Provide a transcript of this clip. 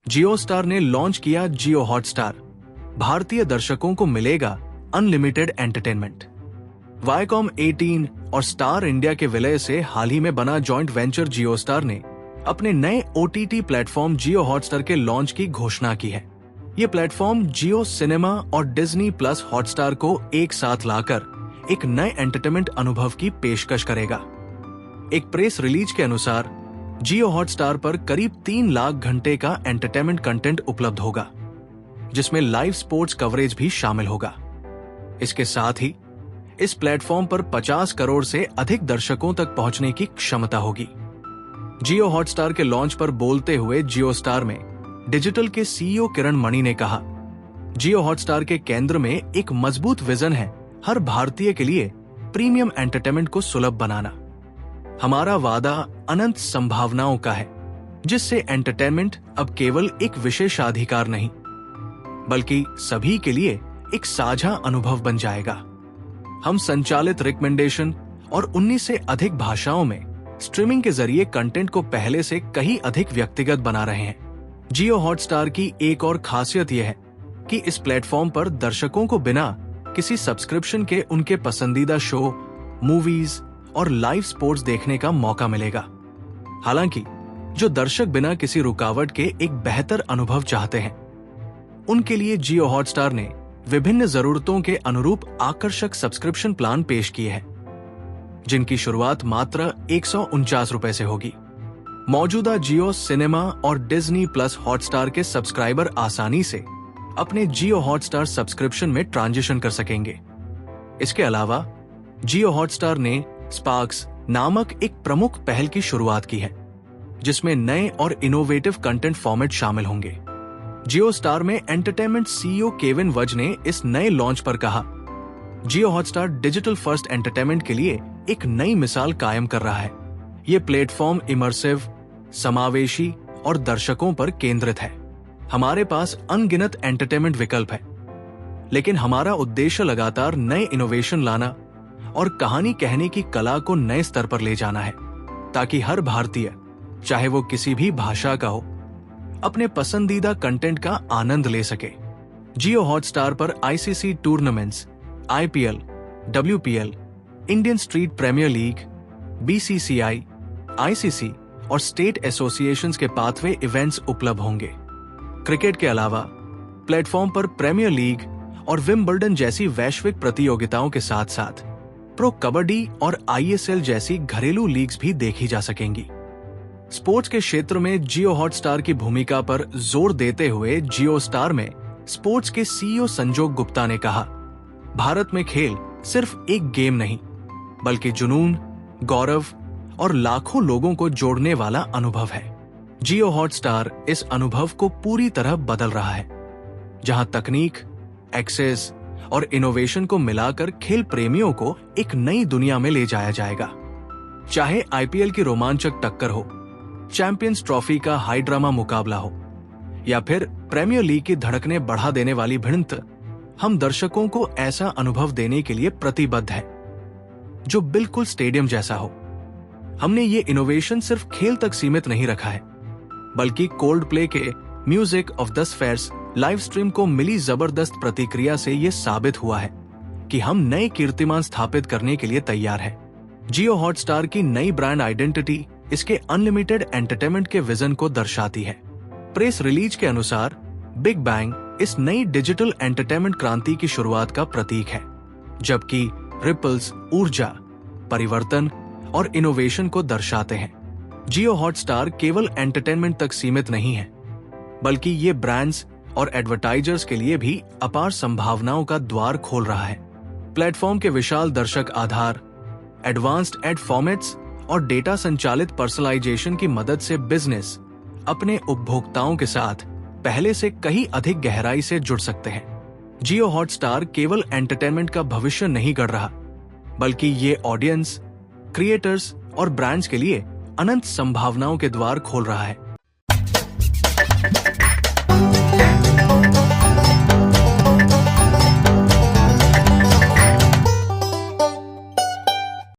जियो star ने launch किया जियो Hotstar. भारतीय दर्शकों को मिलेगा अनलिमिटेड एंटरटेनमेंट। वायकॉम 18 और स्टार इंडिया के विलय से हाल ही में बना जॉइंट वेंचर जियो स्टार ने अपने नए OTT प्लेटफॉर्म जियो हॉटस्टार के लॉन्च की घोषणा की है। ये प्लेटफॉर्म जियो सिनेमा और डिज्नी प्लस हॉटस्टार को एक साथ लाकर एक नए एंटरटेनमेंट अनुभव की पेशकश करेगा। एक प्रेस रिलीज के अनुसार जियो हॉटस्टार पर करीब 3 लाख घंटे का एंटरटेनमेंट कंटेंट उपलब्ध होगा, जिसमें लाइव स्पोर्ट्स कवरेज भी शामिल होगा। इसके साथ ही इस प्लेटफॉर्म पर 50 करोड़ से अधिक दर्शकों तक पहुंचने की क्षमता होगी। जियो हॉटस्टार के लॉन्च पर बोलते हुए जियो स्टार में डिजिटल के CEO किरण मणि ने कहा, जियो हॉटस्टार के केंद्र में एक मजबूत विजन है हर भारतीय के लिए प्रीमियम एंटरटेनमेंट को सुलभ बनाना। हमारा वादा अनंत संभावनाओं का है, जिससे एंटरटेनमेंट अब केवल एक विशेषाधिकार नहीं, बल्कि सभी के लिए एक साझा अनुभव बन जाएगा। हम संचालित रिकमेंडेशन और 19 से अधिक भाषाओं में स्ट्रीमिंग के जरिए कंटेंट को पहले से कहीं अधिक व्यक्तिगत बना रहे हैं। जियो हॉटस्टार की एक और खासियत यह है कि इस प्लेटफॉर्म पर दर्शकों को बिना किसी सब्सक्रिप्शन के उनके पसंदीदा शो, मूवीज और लाइव स्पोर्ट्स देखने का मौका मिलेगा। हालांकि जो दर्शक बिना किसी रुकावट के एक बेहतर अनुभव चाहते हैं, उनके लिए जियो हॉटस्टार ने विभिन्न जरूरतों के अनुरूप आकर्षक सब्सक्रिप्शन प्लान पेश किए हैं, जिनकी शुरुआत मात्र 149 रुपए से होगी। मौजूदा जियो सिनेमा और डिज्नी प्लस हॉटस्टार के सब्सक्राइबर आसानी से अपने जियो हॉटस्टार सब्सक्रिप्शन में ट्रांजिशन कर सकेंगे। इसके अलावा जियो हॉटस्टार ने स्पार्क्स नामक एक प्रमुख पहल की शुरुआत की है, जिसमें नए और इनोवेटिव कंटेंट फॉर्मेट शामिल होंगे। जियो स्टार में एंटरटेनमेंट CEO केविन वज ने इस नए लॉन्च पर कहा, जियो हॉटस्टार डिजिटल फर्स्ट एंटरटेनमेंट के लिए एक नई मिसाल कायम कर रहा है। ये प्लेटफॉर्म इमर्सिव, समावेशी और दर्शकों पर केंद्रित है। हमारे पास अनगिनत एंटरटेनमेंट विकल्प है, लेकिन हमारा उद्देश्य लगातार नए इनोवेशन लाना और कहानी कहने की कला को नए स्तर पर ले जाना है, ताकि हर भारतीय, चाहे वो किसी भी भाषा का हो, अपने पसंदीदा कंटेंट का आनंद ले सके। जियो हॉटस्टार पर ICC tournaments, IPL, WPL, Indian street premier league, BCCI, ICC और स्टेट एसोसिएशंस के पाथवे इवेंट्स उपलब्ध होंगे। क्रिकेट के अलावा प्लेटफॉर्म पर प्रीमियर लीग और विंबलडन जैसी वैश्विक प्रतियोगिताओं के साथ साथ प्रो कबड्डी और ISL जैसी घरेलू लीग्स भी देखी जा सकेंगी। स्पोर्ट्स के क्षेत्र में जियो हॉटस्टार की भूमिका पर जोर देते हुए जियो स्टार में स्पोर्ट्स के CEO संजोग गुप्ता ने कहा, भारत में खेल सिर्फ एक गेम नहीं, बल्कि जुनून, गौरव और लाखों लोगों को जोड़ने वाला अनुभव है। जियो हॉटस्टार इस अनुभव को पूरी तरह बदल रहा है, जहां तकनीक, एक्सेस और इनोवेशन को मिलाकर खेल प्रेमियों को एक नई दुनिया में ले जाया जाएगा। चाहे IPL की रोमांचक टक्कर हो, चैंपियंस ट्रॉफी का हाई ड्रामा मुकाबला हो, या फिर प्रीमियर लीग की धड़कने बढ़ा देने वाली भिड़ंत, हम दर्शकों को ऐसा अनुभव देने के लिए प्रतिबद्ध है जो बिल्कुल स्टेडियम जैसा हो। हमने ये इनोवेशन सिर्फ खेल तक सीमित नहीं रखा है, बल्कि कोल्ड प्ले के music of the spheres live stream को मिली जबरदस्त प्रतिक्रिया से यह साबित हुआ है कि हम नए कीर्तिमान स्थापित करने के लिए तैयार हैं। जियो हॉटस्टार की नई ब्रांड आइडेंटिटी इसके अनलिमिटेड एंटरटेनमेंट के विजन को दर्शाती है। प्रेस रिलीज के अनुसार बिग बैंग इस नई डिजिटल एंटरटेनमेंट क्रांति की शुरुआत का प्रतीक है, जबकि रिपल्स ऊर्जा, परिवर्तन और इनोवेशन को दर्शाते हैं। जियो हॉटस्टार केवल एंटरटेनमेंट तक सीमित नहीं है, बल्कि ये ब्रांड्स और एडवर्टाइजर्स के लिए भी अपार संभावनाओं का द्वार खोल रहा है। प्लेटफॉर्म के विशाल दर्शक आधार, एडवांस्ड एड फॉर्मेट्स और डेटा संचालित पर्सनलाइजेशन की मदद से बिजनेस अपने उपभोक्ताओं के साथ पहले से कहीं अधिक गहराई से जुड़ सकते हैं। जियो हॉटस्टार केवल एंटरटेनमेंट का भविष्य नहीं गढ़ रहा, बल्कि ये ऑडियंस, क्रिएटर्स और ब्रांड्स के लिए अनंत संभावनाओं के द्वार खोल रहा है।